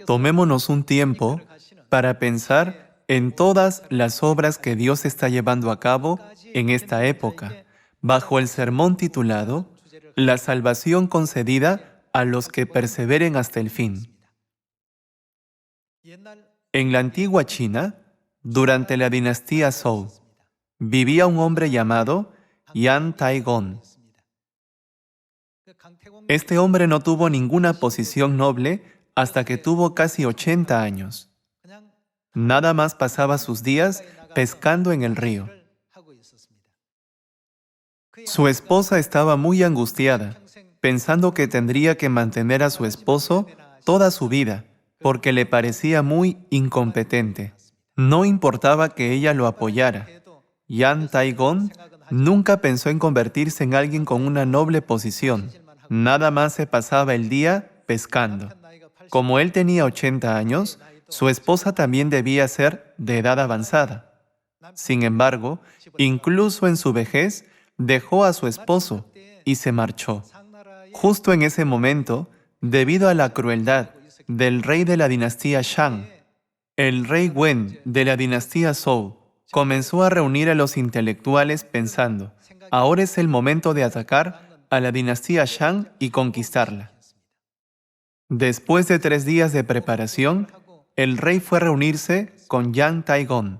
Tomémonos un tiempo para pensar en todas las obras que Dios está llevando a cabo en esta época, bajo el sermón titulado La salvación concedida a los que perseveren hasta el fin. En la antigua China, durante la dinastía Zhou, vivía un hombre llamado Yan Taigong. Este hombre no tuvo ninguna posición noble hasta que tuvo casi 80 años. Nada más pasaba sus días pescando en el río. Su esposa estaba muy angustiada, pensando que tendría que mantener a su esposo toda su vida, porque le parecía muy incompetente. No importaba que ella lo apoyara. Yan Taigong nunca pensó en convertirse en alguien con una noble posición. Nada más se pasaba el día pescando. Como él tenía 80 años, su esposa también debía ser de edad avanzada. Sin embargo, incluso en su vejez, dejó a su esposo y se marchó. Justo en ese momento, debido a la crueldad del rey de la dinastía Shang, el rey Wen de la dinastía Zhou comenzó a reunir a los intelectuales pensando, ahora es el momento de atacar a la dinastía Shang y conquistarla. Después de 3 días de preparación, el rey fue a reunirse con Yan Taigong.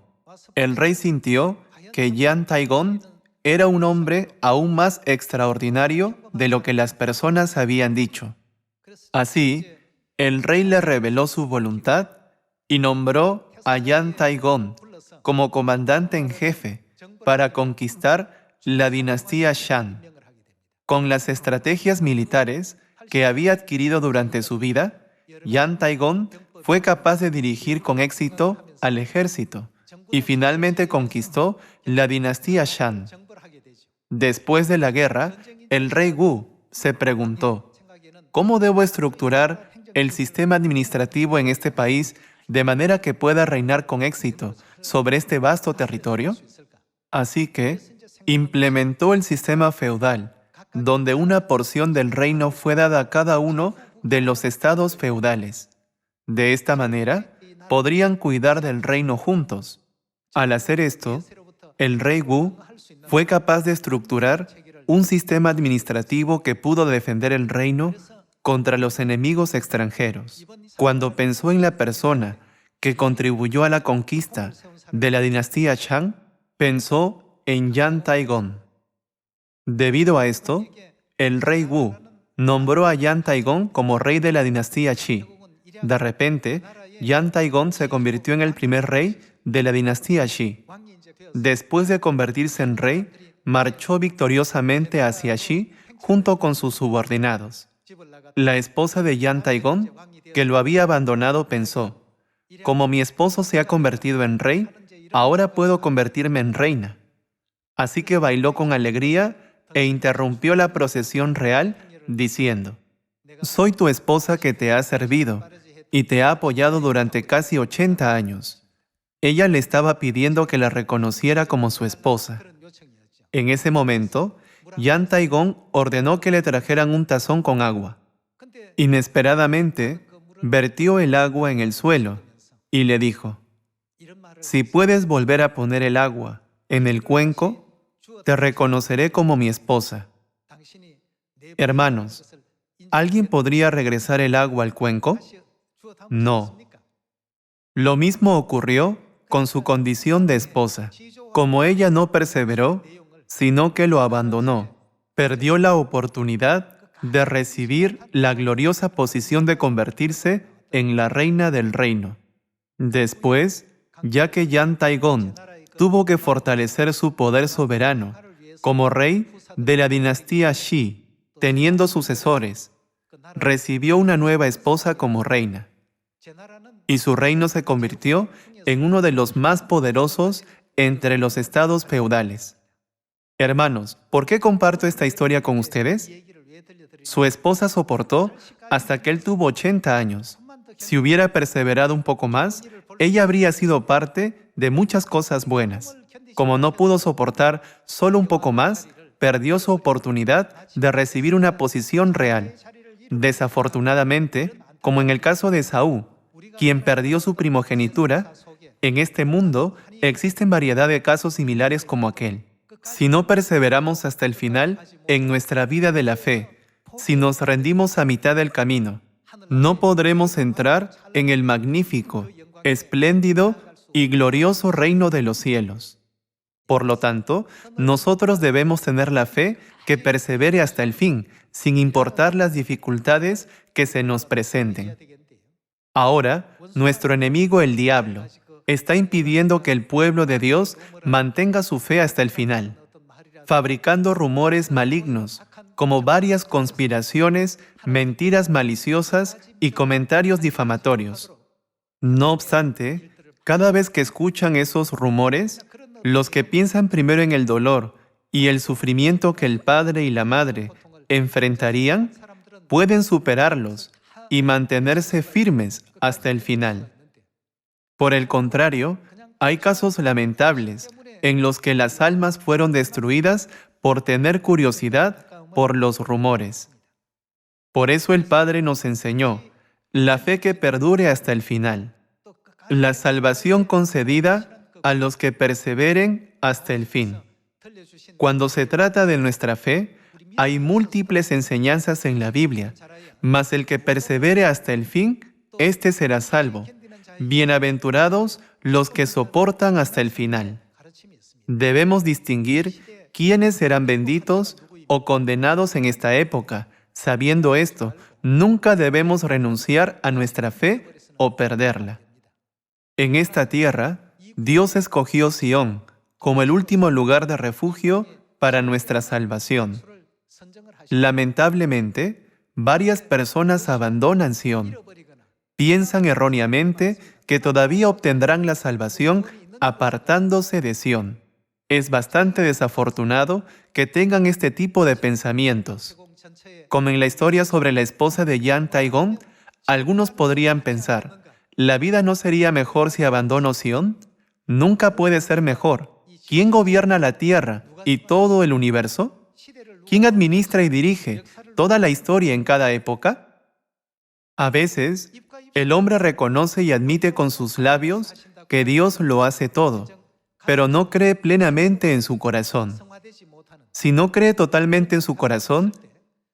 El rey sintió que Yan Taigong era un hombre aún más extraordinario de lo que las personas habían dicho. Así, el rey le reveló su voluntad y nombró a Yan Taigong como comandante en jefe para conquistar la dinastía Shang. Con las estrategias militares que había adquirido durante su vida, Yan Taigong fue capaz de dirigir con éxito al ejército y finalmente conquistó la dinastía Shang. Después de la guerra, el rey Wu se preguntó, ¿cómo debo estructurar el sistema administrativo en este país de manera que pueda reinar con éxito sobre este vasto territorio? Así que implementó el sistema feudal, donde una porción del reino fue dada a cada uno de los estados feudales. De esta manera, podrían cuidar del reino juntos. Al hacer esto, el rey Wu fue capaz de estructurar un sistema administrativo que pudo defender el reino contra los enemigos extranjeros. Cuando pensó en la persona que contribuyó a la conquista de la dinastía Shang, pensó en Yan Taigong. Debido a esto, el rey Wu nombró a Yan Taigong como rey de la dinastía Qi. De repente, Yan Taigong se convirtió en el primer rey de la dinastía Qi. Después de convertirse en rey, marchó victoriosamente hacia Qi junto con sus subordinados. La esposa de Yan Taigong, que lo había abandonado, pensó, como mi esposo se ha convertido en rey, ahora puedo convertirme en reina. Así que bailó con alegría e interrumpió la procesión real diciendo, soy tu esposa que te ha servido y te ha apoyado durante casi 80 años. Ella le estaba pidiendo que la reconociera como su esposa. En ese momento, Yan Taigong ordenó que le trajeran un tazón con agua. Inesperadamente, vertió el agua en el suelo y le dijo, si puedes volver a poner el agua en el cuenco, te reconoceré como mi esposa. Hermanos, ¿alguien podría regresar el agua al cuenco? No. Lo mismo ocurrió con su condición de esposa. Como ella no perseveró, sino que lo abandonó, perdió la oportunidad de recibir la gloriosa posición de convertirse en la reina del reino. Después, ya que Yan Taigong tuvo que fortalecer su poder soberano como rey de la dinastía Qi, teniendo sucesores, recibió una nueva esposa como reina. Y su reino se convirtió en uno de los más poderosos entre los estados feudales. Hermanos, ¿por qué comparto esta historia con ustedes? Su esposa soportó hasta que él tuvo 80 años. Si hubiera perseverado un poco más, ella habría sido parte de muchas cosas buenas. Como no pudo soportar solo un poco más, perdió su oportunidad de recibir una posición real. Desafortunadamente, como en el caso de Esaú, quien perdió su primogenitura, en este mundo existen variedad de casos similares como aquel. Si no perseveramos hasta el final en nuestra vida de la fe, si nos rendimos a mitad del camino, no podremos entrar en el magnífico, espléndido y glorioso reino de los cielos. Por lo tanto, nosotros debemos tener la fe que persevere hasta el fin, sin importar las dificultades que se nos presenten. Ahora, nuestro enemigo, el diablo, está impidiendo que el pueblo de Dios mantenga su fe hasta el final, fabricando rumores malignos, como varias conspiraciones, mentiras maliciosas y comentarios difamatorios. No obstante, cada vez que escuchan esos rumores, los que piensan primero en el dolor y el sufrimiento que el padre y la madre enfrentarían, pueden superarlos y mantenerse firmes hasta el final. Por el contrario, hay casos lamentables en los que las almas fueron destruidas por tener curiosidad por los rumores. Por eso el Padre nos enseñó la fe que perdure hasta el final, la salvación concedida a los que perseveren hasta el fin. Cuando se trata de nuestra fe, hay múltiples enseñanzas en la Biblia, mas el que persevere hasta el fin, éste será salvo. Bienaventurados los que soportan hasta el final. Debemos distinguir quiénes serán benditos o condenados en esta época. Sabiendo esto, nunca debemos renunciar a nuestra fe o perderla. En esta tierra, Dios escogió Sión como el último lugar de refugio para nuestra salvación. Lamentablemente, varias personas abandonan Sión. Piensan erróneamente que todavía obtendrán la salvación apartándose de Sión. Es bastante desafortunado que tengan este tipo de pensamientos. Como en la historia sobre la esposa de Yan Taigong, algunos podrían pensar, ¿la vida no sería mejor si abandono Sión? Nunca puede ser mejor. ¿Quién gobierna la tierra y todo el universo? ¿Quién administra y dirige toda la historia en cada época? A veces, el hombre reconoce y admite con sus labios que Dios lo hace todo, pero no cree plenamente en su corazón. Si no cree totalmente en su corazón,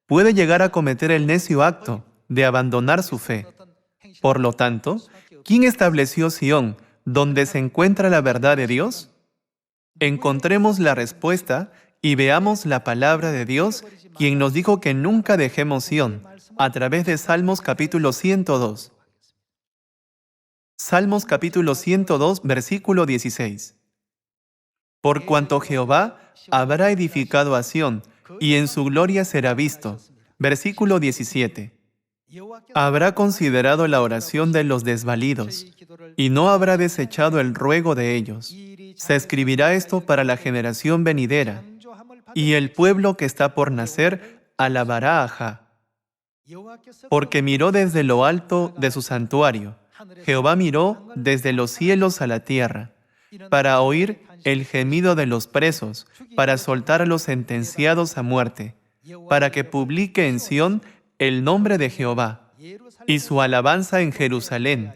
puede llegar a cometer el necio acto de abandonar su fe. Por lo tanto, ¿quién estableció Sión, donde se encuentra la verdad de Dios? Encontremos la respuesta y veamos la palabra de Dios, quien nos dijo que nunca dejemos Sión, a través de Salmos capítulo 102. Salmos capítulo 102, versículo 16. Por cuanto Jehová habrá edificado a Sión, y en su gloria será visto. Versículo 17. Habrá considerado la oración de los desvalidos, y no habrá desechado el ruego de ellos. Se escribirá esto para la generación venidera, y el pueblo que está por nacer alabará a Jah. Porque miró desde lo alto de su santuario, Jehová miró desde los cielos a la tierra, para oír el gemido de los presos, para soltar a los sentenciados a muerte, para que publique en Sión el nombre de Jehová y su alabanza en Jerusalén,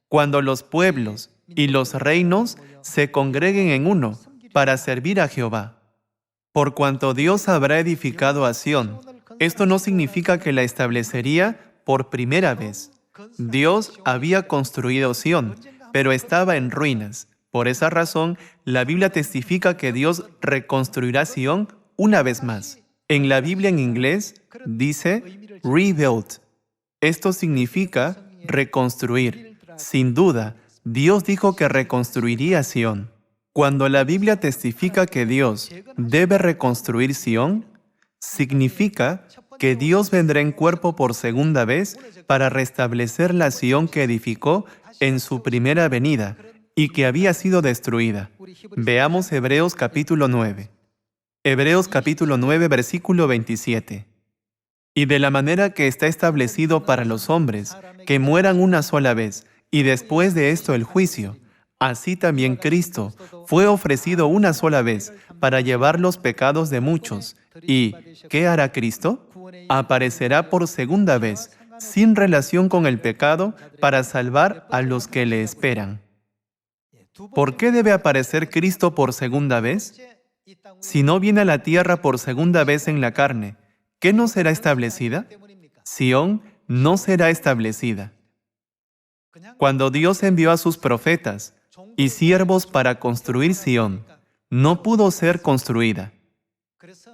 cuando los pueblos y los reinos se congreguen en uno para servir a Jehová. Por cuanto Dios habrá edificado a Sión, esto no significa que la establecería por primera vez. Dios había construido Sión, pero estaba en ruinas. Por esa razón, la Biblia testifica que Dios reconstruirá Sión una vez más. En la Biblia en inglés dice rebuild. Esto significa reconstruir. Sin duda, Dios dijo que reconstruiría Sión. Cuando la Biblia testifica que Dios debe reconstruir Sión, significa que Dios vendrá en cuerpo por segunda vez para restablecer la Sión que edificó en su primera venida y que había sido destruida. Veamos Hebreos capítulo 9. Hebreos capítulo 9, versículo 27. Y de la manera que está establecido para los hombres, que mueran una sola vez, y después de esto el juicio, así también Cristo fue ofrecido una sola vez para llevar los pecados de muchos. ¿Y qué hará Cristo? Aparecerá por segunda vez, sin relación con el pecado, para salvar a los que le esperan. ¿Por qué debe aparecer Cristo por segunda vez? Si no viene a la tierra por segunda vez en la carne, ¿qué no será establecida? Sión no será establecida. Cuando Dios envió a sus profetas y siervos para construir Sión, no pudo ser construida.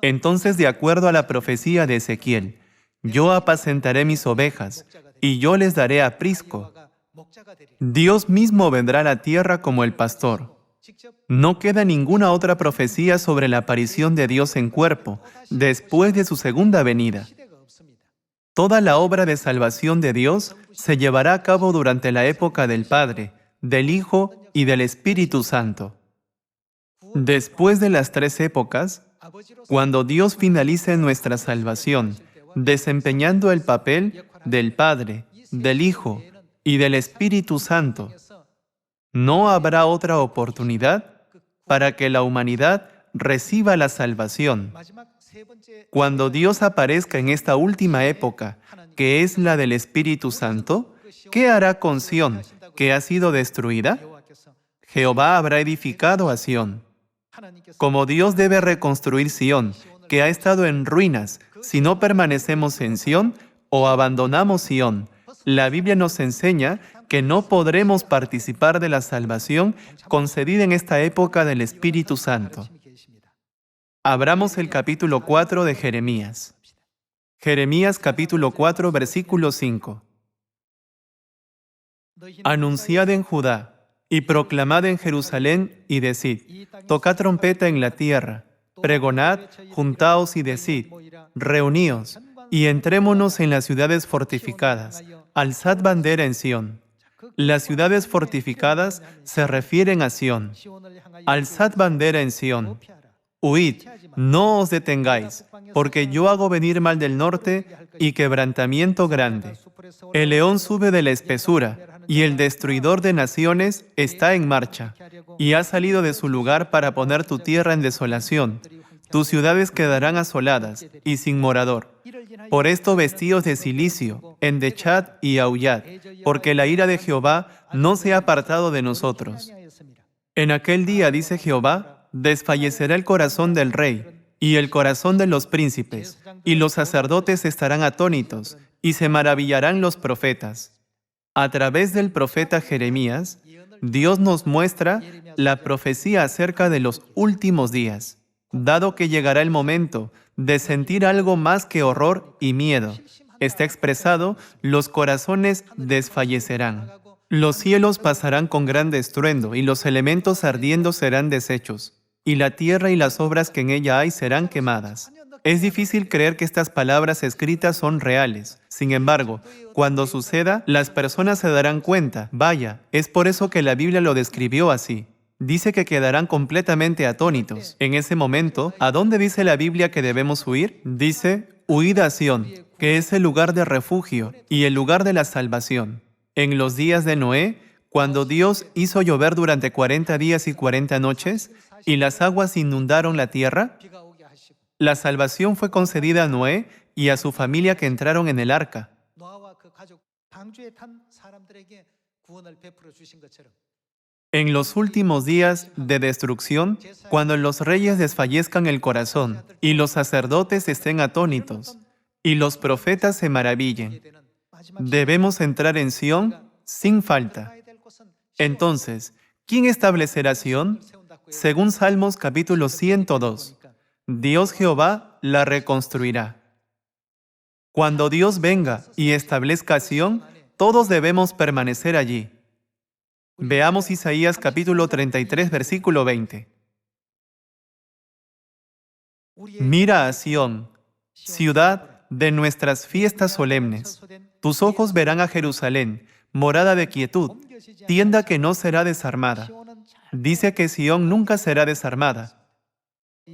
Entonces, de acuerdo a la profecía de Ezequiel, yo apacentaré mis ovejas, y yo les daré aprisco. Dios mismo vendrá a la tierra como el pastor. No queda ninguna otra profecía sobre la aparición de Dios en cuerpo, después de su segunda venida. Toda la obra de salvación de Dios se llevará a cabo durante la época del Padre, del Hijo y del Espíritu Santo. Después de las tres épocas, cuando Dios finalice nuestra salvación, desempeñando el papel del Padre, del Hijo y del Espíritu Santo, no habrá otra oportunidad para que la humanidad reciba la salvación. Cuando Dios aparezca en esta última época, que es la del Espíritu Santo, ¿qué hará con Sión, que ha sido destruida? Jehová habrá edificado a Sión. Como Dios debe reconstruir Sión, que ha estado en ruinas, si no permanecemos en Sión o abandonamos Sión, la Biblia nos enseña que no podremos participar de la salvación concedida en esta época del Espíritu Santo. Abramos el capítulo 4 de Jeremías. Jeremías capítulo 4, versículo 5. Anunciad en Judá, y proclamad en Jerusalén, y decid, tocad trompeta en la tierra, pregonad, juntaos y decid, reuníos, y entrémonos en las ciudades fortificadas, alzad bandera en Sión. Las ciudades fortificadas se refieren a Sión. Alzad bandera en Sión. Huid, no os detengáis, porque yo hago venir mal del norte y quebrantamiento grande. El león sube de la espesura, y el destruidor de naciones está en marcha, y ha salido de su lugar para poner tu tierra en desolación. Tus ciudades quedarán asoladas y sin morador. Por esto vestíos de cilicio, endechad y aullad, porque la ira de Jehová no se ha apartado de nosotros. En aquel día, dice Jehová, desfallecerá el corazón del rey y el corazón de los príncipes, y los sacerdotes estarán atónitos, y se maravillarán los profetas. A través del profeta Jeremías, Dios nos muestra la profecía acerca de los últimos días, dado que llegará el momento de sentir algo más que horror y miedo. Está expresado, los corazones desfallecerán. Los cielos pasarán con gran estruendo, y los elementos ardiendo serán deshechos, y la tierra y las obras que en ella hay serán quemadas. Es difícil creer que estas palabras escritas son reales. Sin embargo, cuando suceda, las personas se darán cuenta. Vaya, es por eso que la Biblia lo describió así. Dice que quedarán completamente atónitos. En ese momento, ¿a dónde dice la Biblia que debemos huir? Dice, huid a Sión, que es el lugar de refugio y el lugar de la salvación. En los días de Noé, cuando Dios hizo llover durante 40 días y 40 noches, y las aguas inundaron la tierra, la salvación fue concedida a Noé y a su familia que entraron en el arca. En los últimos días de destrucción, cuando los reyes desfallezcan el corazón, y los sacerdotes estén atónitos, y los profetas se maravillen, debemos entrar en Sión sin falta. Entonces, ¿quién establecerá Sión? Según Salmos capítulo 102, Dios Jehová la reconstruirá. Cuando Dios venga y establezca Sión, todos debemos permanecer allí. Veamos Isaías capítulo 33, versículo 20. Mira a Sión, ciudad de nuestras fiestas solemnes. Tus ojos verán a Jerusalén, morada de quietud, tienda que no será desarmada. Dice que Sión nunca será desarmada.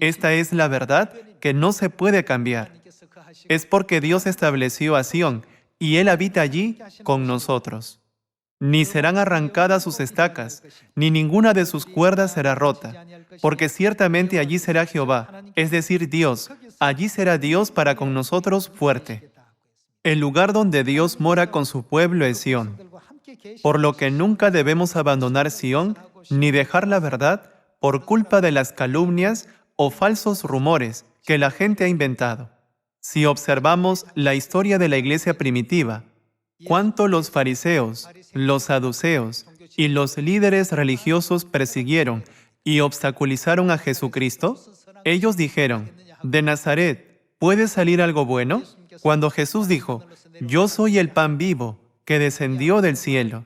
Esta es la verdad que no se puede cambiar. Es porque Dios estableció a Sión y Él habita allí con nosotros. Ni serán arrancadas sus estacas, ni ninguna de sus cuerdas será rota, porque ciertamente allí será Jehová, es decir, Dios. Allí será Dios para con nosotros fuerte. El lugar donde Dios mora con su pueblo es Sión, por lo que nunca debemos abandonar Sión ni dejar la verdad por culpa de las calumnias o falsos rumores que la gente ha inventado. Si observamos la historia de la iglesia primitiva, cuánto los fariseos, los saduceos y los líderes religiosos persiguieron y obstaculizaron a Jesucristo, ellos dijeron, ¿de Nazaret puede salir algo bueno? Cuando Jesús dijo, yo soy el pan vivo que descendió del cielo.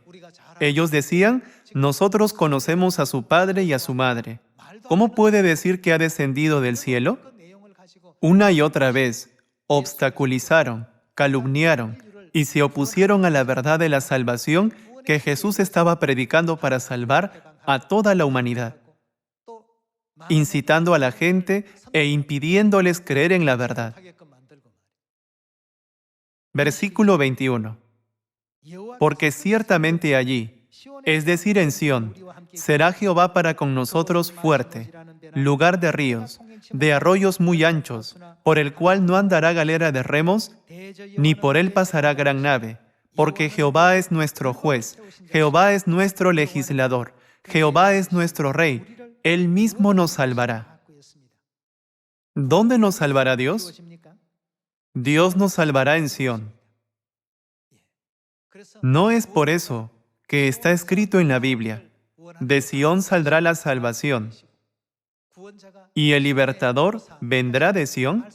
Ellos decían, nosotros conocemos a su padre y a su madre. ¿Cómo puede decir que ha descendido del cielo? Una y otra vez, obstaculizaron, calumniaron y se opusieron a la verdad de la salvación que Jesús estaba predicando para salvar a toda la humanidad, incitando a la gente e impidiéndoles creer en la verdad. Versículo 21. Porque ciertamente allí, es decir, en Sión, será Jehová para con nosotros fuerte, lugar de ríos, de arroyos muy anchos, por el cual no andará galera de remos, ni por él pasará gran nave, porque Jehová es nuestro juez, Jehová es nuestro legislador, Jehová es nuestro rey, él mismo nos salvará. ¿Dónde nos salvará Dios? Dios nos salvará en Sión. No es por eso que está escrito en la Biblia, de Sión saldrá la salvación, y el libertador vendrá de Sión.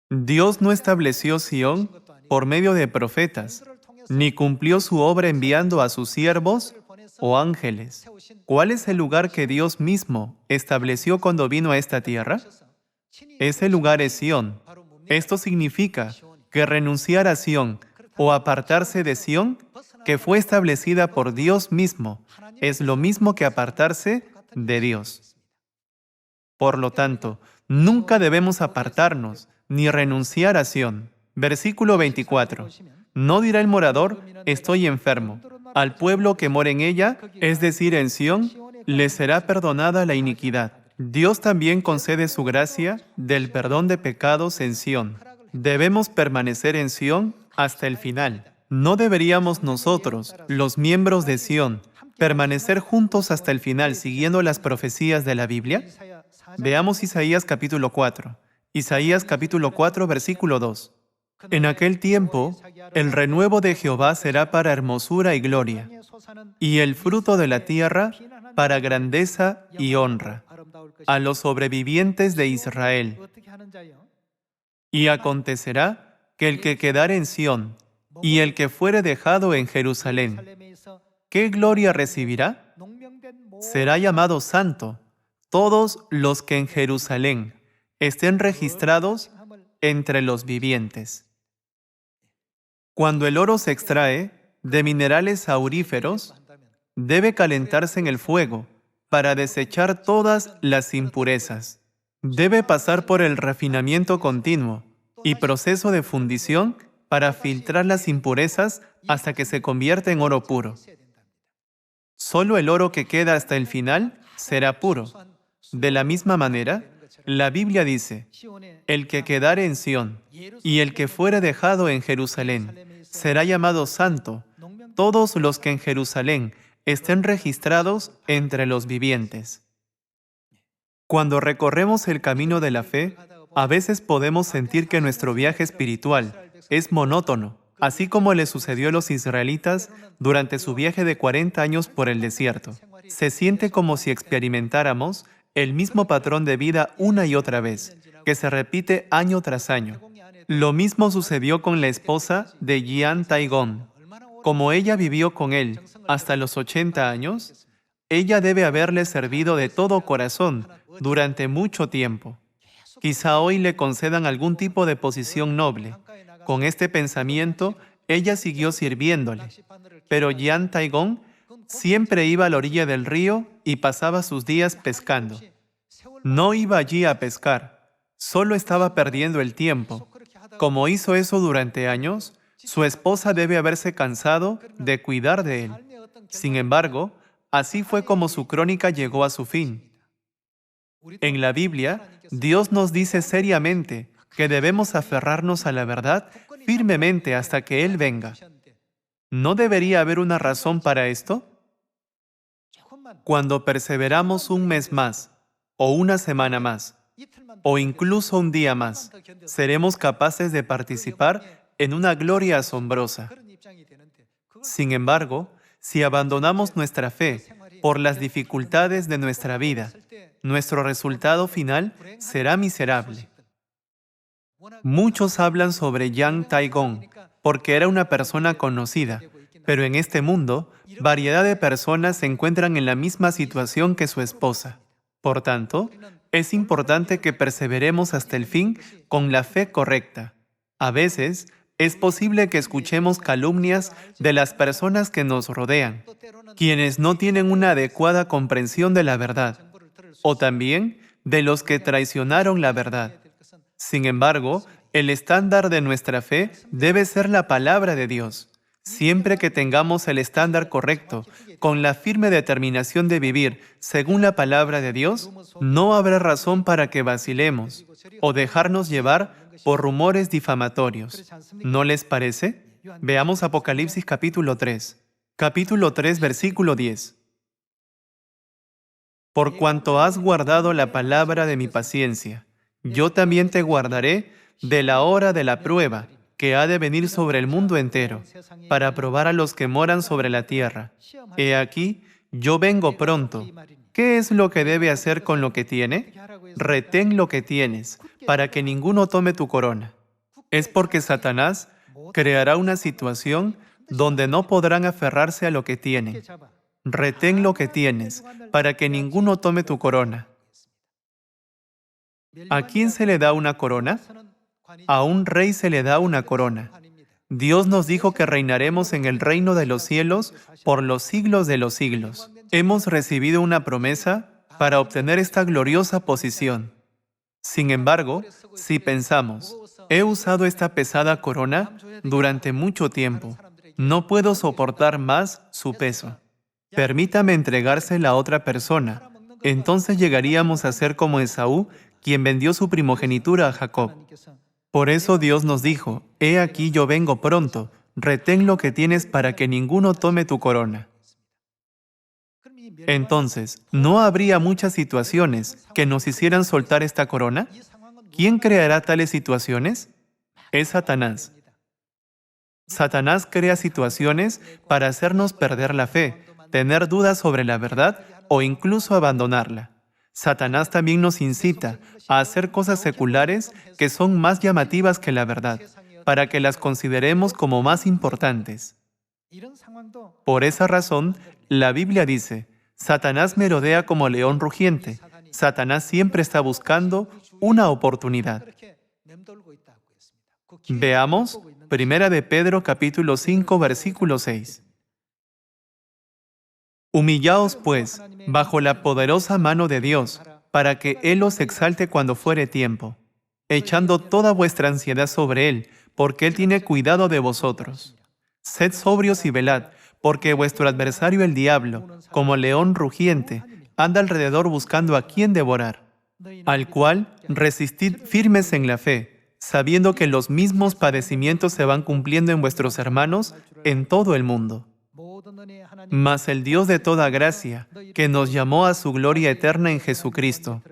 Dios no estableció Sión por medio de profetas, ni cumplió su obra enviando a sus siervos o ángeles. ¿Cuál es el lugar que Dios mismo estableció cuando vino a esta tierra? Ese lugar es Sión. Esto significa que renunciar a Sión o apartarse de Sión, que fue establecida por Dios mismo, es lo mismo que apartarse de Dios. Por lo tanto, nunca debemos apartarnos ni renunciar a Sión. Versículo 24. No dirá el morador, estoy enfermo. Al pueblo que mora en ella, es decir, en Sión, le será perdonada la iniquidad. Dios también concede su gracia del perdón de pecados en Sión. Debemos permanecer en Sión hasta el final. ¿No deberíamos nosotros, los miembros de Sión, permanecer juntos hasta el final siguiendo las profecías de la Biblia? Veamos Isaías capítulo 4. Isaías capítulo 4, versículo 2. En aquel tiempo, el renuevo de Jehová será para hermosura y gloria, y el fruto de la tierra para grandeza y honra, a los sobrevivientes de Israel. Y acontecerá que el que quedare en Sión, y el que fuere dejado en Jerusalén, ¿qué gloria recibirá? Será llamado santo, todos los que en Jerusalén estén registrados entre los vivientes. Cuando el oro se extrae de minerales auríferos, debe calentarse en el fuego para desechar todas las impurezas. Debe pasar por el refinamiento continuo y proceso de fundición para filtrar las impurezas hasta que se convierta en oro puro. Solo el oro que queda hasta el final será puro. De la misma manera, la Biblia dice, el que quedare en Sión y el que fuere dejado en Jerusalén será llamado santo, todos los que en Jerusalén estén registrados entre los vivientes. Cuando recorremos el camino de la fe, a veces podemos sentir que nuestro viaje espiritual es monótono, así como le sucedió a los israelitas durante su viaje de 40 años por el desierto. Se siente como si experimentáramos el mismo patrón de vida una y otra vez, que se repite año tras año. Lo mismo sucedió con la esposa de Jian Taigong. Como ella vivió con él hasta los 80 años, ella debe haberle servido de todo corazón durante mucho tiempo. Quizá hoy le concedan algún tipo de posición noble. Con este pensamiento, ella siguió sirviéndole. Pero Jian Taigong siempre iba a la orilla del río y pasaba sus días pescando. No iba allí a pescar, solo estaba perdiendo el tiempo. Como hizo eso durante años, su esposa debe haberse cansado de cuidar de él. Sin embargo, así fue como su crónica llegó a su fin. En la Biblia, Dios nos dice seriamente que debemos aferrarnos a la verdad firmemente hasta que Él venga. ¿No debería haber una razón para esto? Cuando perseveramos un mes más, o una semana más, o incluso un día más, seremos capaces de participar en una gloria asombrosa. Sin embargo, si abandonamos nuestra fe por las dificultades de nuestra vida, nuestro resultado final será miserable. Muchos hablan sobre Yang Taigong porque era una persona conocida, pero en este mundo, variedad de personas se encuentran en la misma situación que su esposa. Por tanto, es importante que perseveremos hasta el fin con la fe correcta. A veces, es posible que escuchemos calumnias de las personas que nos rodean, quienes no tienen una adecuada comprensión de la verdad, o también de los que traicionaron la verdad. Sin embargo, el estándar de nuestra fe debe ser la palabra de Dios. Siempre que tengamos el estándar correcto, con la firme determinación de vivir según la palabra de Dios, no habrá razón para que vacilemos o dejarnos llevar por rumores difamatorios. ¿No les parece? Veamos Apocalipsis capítulo 3. Capítulo 3, versículo 10. Por cuanto has guardado la palabra de mi paciencia, yo también te guardaré de la hora de la prueba que ha de venir sobre el mundo entero, para probar a los que moran sobre la tierra. He aquí, yo vengo pronto. ¿Qué es lo que debe hacer con lo que tiene? Retén lo que tienes, para que ninguno tome tu corona. Es porque Satanás creará una situación donde no podrán aferrarse a lo que tienen. Retén lo que tienes, para que ninguno tome tu corona. ¿A quién se le da una corona? A un rey se le da una corona. Dios nos dijo que reinaremos en el reino de los cielos por los siglos de los siglos. Hemos recibido una promesa para obtener esta gloriosa posición. Sin embargo, si pensamos, he usado esta pesada corona durante mucho tiempo, no puedo soportar más su peso. Permítame entregársela a otra persona. Entonces llegaríamos a ser como Esaú, quien vendió su primogenitura a Jacob. Por eso Dios nos dijo, he aquí yo vengo pronto, retén lo que tienes para que ninguno tome tu corona. Entonces, ¿no habría muchas situaciones que nos hicieran soltar esta corona? ¿Quién creará tales situaciones? Es Satanás. Satanás crea situaciones para hacernos perder la fe, tener dudas sobre la verdad o incluso abandonarla. Satanás también nos incita a hacer cosas seculares que son más llamativas que la verdad, para que las consideremos como más importantes. Por esa razón, la Biblia dice, Satanás merodea como león rugiente. Satanás siempre está buscando una oportunidad. Veamos 1 de Pedro capítulo 5, versículo 6. Humillaos, pues, bajo la poderosa mano de Dios, para que Él os exalte cuando fuere tiempo, echando toda vuestra ansiedad sobre Él, porque Él tiene cuidado de vosotros. Sed sobrios y velad, porque vuestro adversario el diablo, como león rugiente, anda alrededor buscando a quien devorar, al cual resistid firmes en la fe, sabiendo que los mismos padecimientos se van cumpliendo en vuestros hermanos en todo el mundo. Mas el Dios de toda gracia, que nos llamó a su gloria eterna en Jesucristo,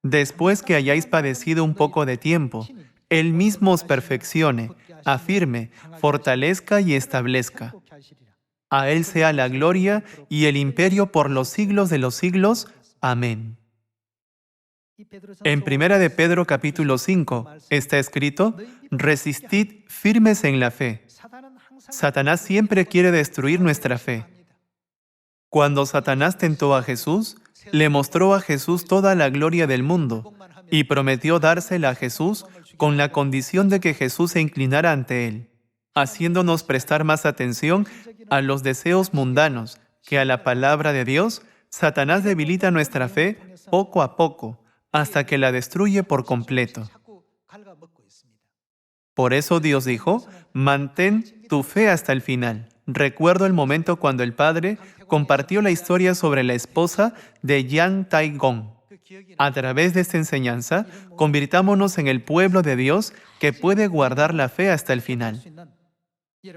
después que hayáis padecido un poco de tiempo, Él mismo os perfeccione, afirme, fortalezca y establezca. A Él sea la gloria y el imperio por los siglos de los siglos. Amén. En 1 de Pedro capítulo 5 está escrito, resistid firmes en la fe. Satanás siempre quiere destruir nuestra fe. Cuando Satanás tentó a Jesús, le mostró a Jesús toda la gloria del mundo y prometió dársela a Jesús con la condición de que Jesús se inclinara ante él, haciéndonos prestar más atención a los deseos mundanos que a la palabra de Dios. Satanás debilita nuestra fe poco a poco, hasta que la destruye por completo. Por eso Dios dijo, mantén tu fe hasta el final. Recuerdo el momento cuando el padre compartió la historia sobre la esposa de Yang Taigong. A través de esta enseñanza, convirtámonos en el pueblo de Dios que puede guardar la fe hasta el final.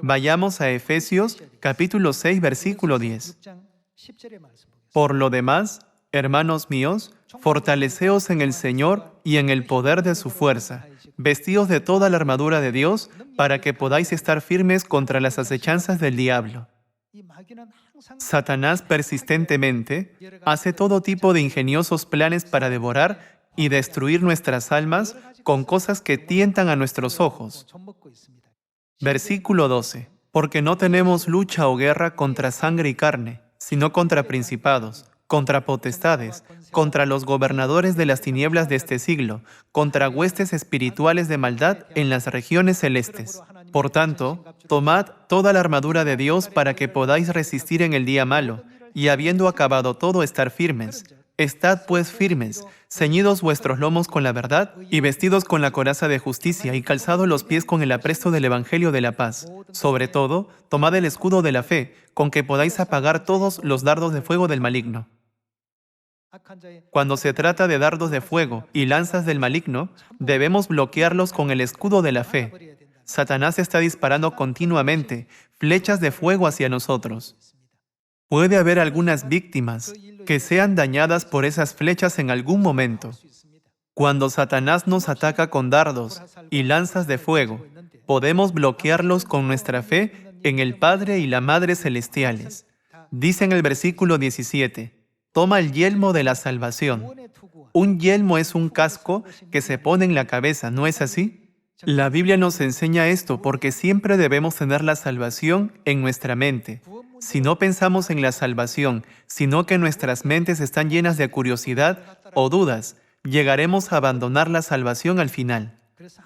Vayamos a Efesios capítulo 6, versículo 10. Por lo demás, hermanos míos, fortaleceos en el Señor y en el poder de su fuerza, vestidos de toda la armadura de Dios, para que podáis estar firmes contra las acechanzas del diablo. Satanás persistentemente hace todo tipo de ingeniosos planes para devorar y destruir nuestras almas con cosas que tientan a nuestros ojos. Versículo 12. Porque no tenemos lucha o guerra contra sangre y carne, sino contra principados, contra potestades, contra los gobernadores de las tinieblas de este siglo, contra huestes espirituales de maldad en las regiones celestes. Por tanto, tomad toda la armadura de Dios para que podáis resistir en el día malo, y habiendo acabado todo, estar firmes. Estad pues firmes, ceñidos vuestros lomos con la verdad, y vestidos con la coraza de justicia, y calzados los pies con el apresto del Evangelio de la paz. Sobre todo, tomad el escudo de la fe, con que podáis apagar todos los dardos de fuego del maligno. Cuando se trata de dardos de fuego y lanzas del maligno, debemos bloquearlos con el escudo de la fe. Satanás está disparando continuamente flechas de fuego hacia nosotros. Puede haber algunas víctimas que sean dañadas por esas flechas en algún momento. Cuando Satanás nos ataca con dardos y lanzas de fuego, podemos bloquearlos con nuestra fe en el Padre y la Madre celestiales. Dice en el versículo 17, toma el yelmo de la salvación. Un yelmo es un casco que se pone en la cabeza, ¿no es así? La Biblia nos enseña esto porque siempre debemos tener la salvación en nuestra mente. Si no pensamos en la salvación, sino que nuestras mentes están llenas de curiosidad o dudas, llegaremos a abandonar la salvación al final.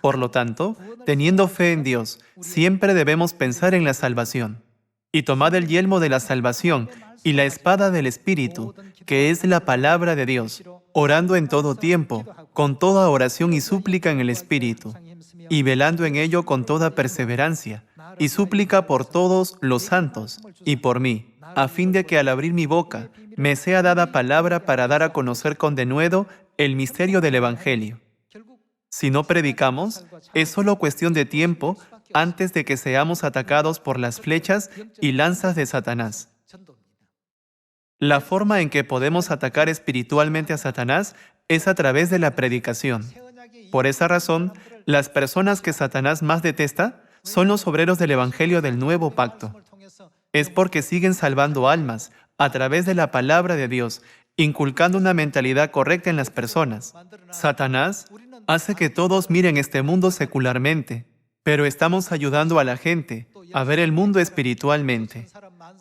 Por lo tanto, teniendo fe en Dios, siempre debemos pensar en la salvación. Y tomad el yelmo de la salvación y la espada del Espíritu, que es la palabra de Dios, orando en todo tiempo, con toda oración y súplica en el Espíritu, y velando en ello con toda perseverancia, y súplica por todos los santos, y por mí, a fin de que al abrir mi boca, me sea dada palabra para dar a conocer con denuedo el misterio del Evangelio. Si no predicamos, es solo cuestión de tiempo antes de que seamos atacados por las flechas y lanzas de Satanás. La forma en que podemos atacar espiritualmente a Satanás es a través de la predicación. Por esa razón, las personas que Satanás más detesta son los obreros del Evangelio del Nuevo Pacto. Es porque siguen salvando almas a través de la palabra de Dios, inculcando una mentalidad correcta en las personas. Satanás hace que todos miren este mundo secularmente, pero estamos ayudando a la gente a ver el mundo espiritualmente.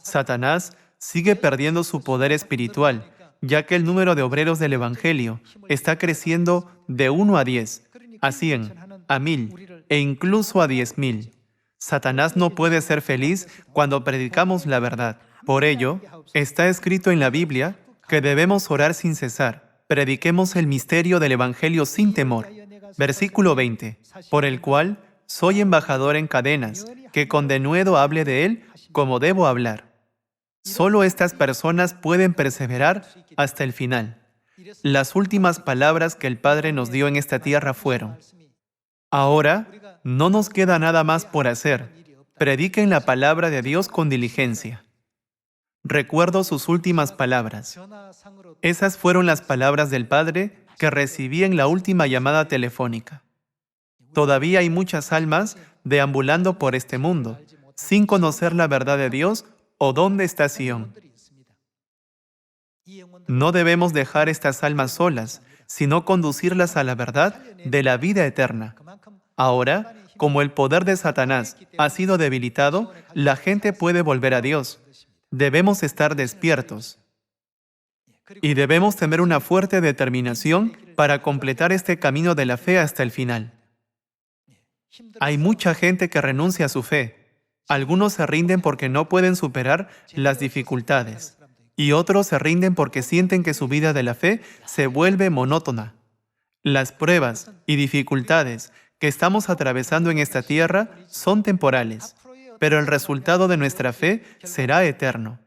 Satanás sigue perdiendo su poder espiritual, ya que el número de obreros del Evangelio está creciendo de 1 a 10, a 100, a 1000 e incluso a 10,000. Satanás no puede ser feliz cuando predicamos la verdad. Por ello, está escrito en la Biblia que debemos orar sin cesar. Prediquemos el misterio del Evangelio sin temor. Versículo 20. Por el cual soy embajador en cadenas, que con denuedo hable de él como debo hablar. Solo estas personas pueden perseverar hasta el final. Las últimas palabras que el Padre nos dio en esta tierra fueron: ahora no nos queda nada más por hacer. Prediquen la palabra de Dios con diligencia. Recuerdo sus últimas palabras. Esas fueron las palabras del Padre que recibí en la última llamada telefónica. Todavía hay muchas almas deambulando por este mundo, sin conocer la verdad de Dios o dónde está Sion. No debemos dejar estas almas solas, sino conducirlas a la verdad de la vida eterna. Ahora, como el poder de Satanás ha sido debilitado, la gente puede volver a Dios. Debemos estar despiertos. Y debemos tener una fuerte determinación para completar este camino de la fe hasta el final. Hay mucha gente que renuncia a su fe. Algunos se rinden porque no pueden superar las dificultades. Y otros se rinden porque sienten que su vida de la fe se vuelve monótona. Las pruebas y dificultades que estamos atravesando en esta tierra son temporales, pero el resultado de nuestra fe será eterno.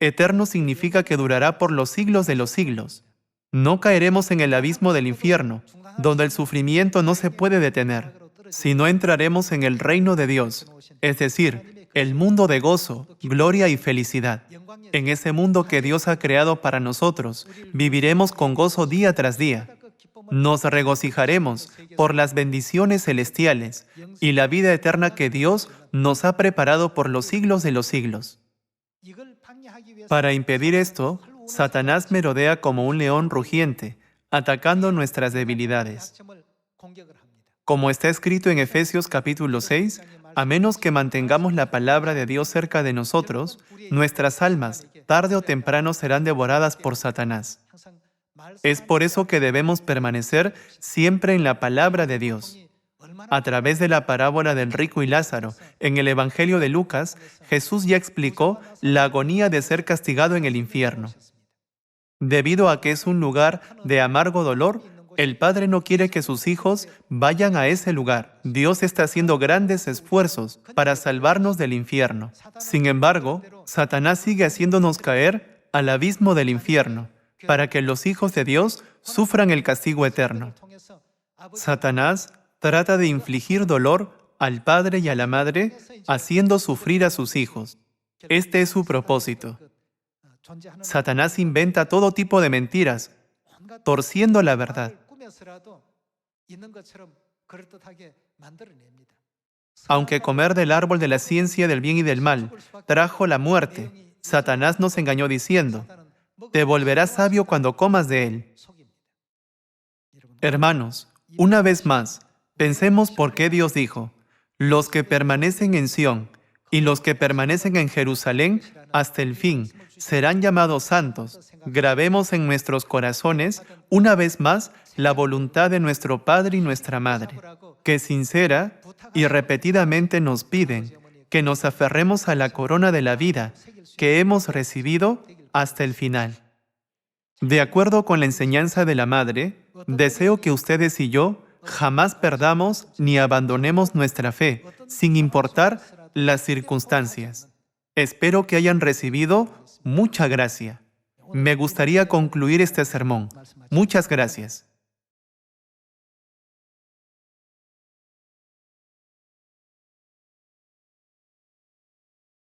Eterno significa que durará por los siglos de los siglos. No caeremos en el abismo del infierno, donde el sufrimiento no se puede detener, sino entraremos en el reino de Dios, es decir, el mundo de gozo, gloria y felicidad. En ese mundo que Dios ha creado para nosotros, viviremos con gozo día tras día. Nos regocijaremos por las bendiciones celestiales y la vida eterna que Dios nos ha preparado por los siglos de los siglos. Para impedir esto, Satanás merodea como un león rugiente, atacando nuestras debilidades. Como está escrito en Efesios capítulo 6, a menos que mantengamos la palabra de Dios cerca de nosotros, nuestras almas, tarde o temprano, serán devoradas por Satanás. Es por eso que debemos permanecer siempre en la palabra de Dios. A través de la parábola del rico y Lázaro, en el Evangelio de Lucas, Jesús ya explicó la agonía de ser castigado en el infierno. Debido a que es un lugar de amargo dolor, el Padre no quiere que sus hijos vayan a ese lugar. Dios está haciendo grandes esfuerzos para salvarnos del infierno. Sin embargo, Satanás sigue haciéndonos caer al abismo del infierno, para que los hijos de Dios sufran el castigo eterno. Satanás trata de infligir dolor al padre y a la madre, haciendo sufrir a sus hijos. Este es su propósito. Satanás inventa todo tipo de mentiras, torciendo la verdad. Aunque comer del árbol de la ciencia del bien y del mal trajo la muerte, Satanás nos engañó diciendo: te volverás sabio cuando comas de él. Hermanos, una vez más, pensemos por qué Dios dijo: los que permanecen en Sión y los que permanecen en Jerusalén hasta el fin serán llamados santos. Grabemos en nuestros corazones una vez más la voluntad de nuestro Padre y nuestra Madre, que sincera y repetidamente nos piden que nos aferremos a la corona de la vida que hemos recibido hasta el final. De acuerdo con la enseñanza de la Madre, deseo que ustedes y yo jamás perdamos ni abandonemos nuestra fe, sin importar las circunstancias. Espero que hayan recibido mucha gracia. Me gustaría concluir este sermón. Muchas gracias.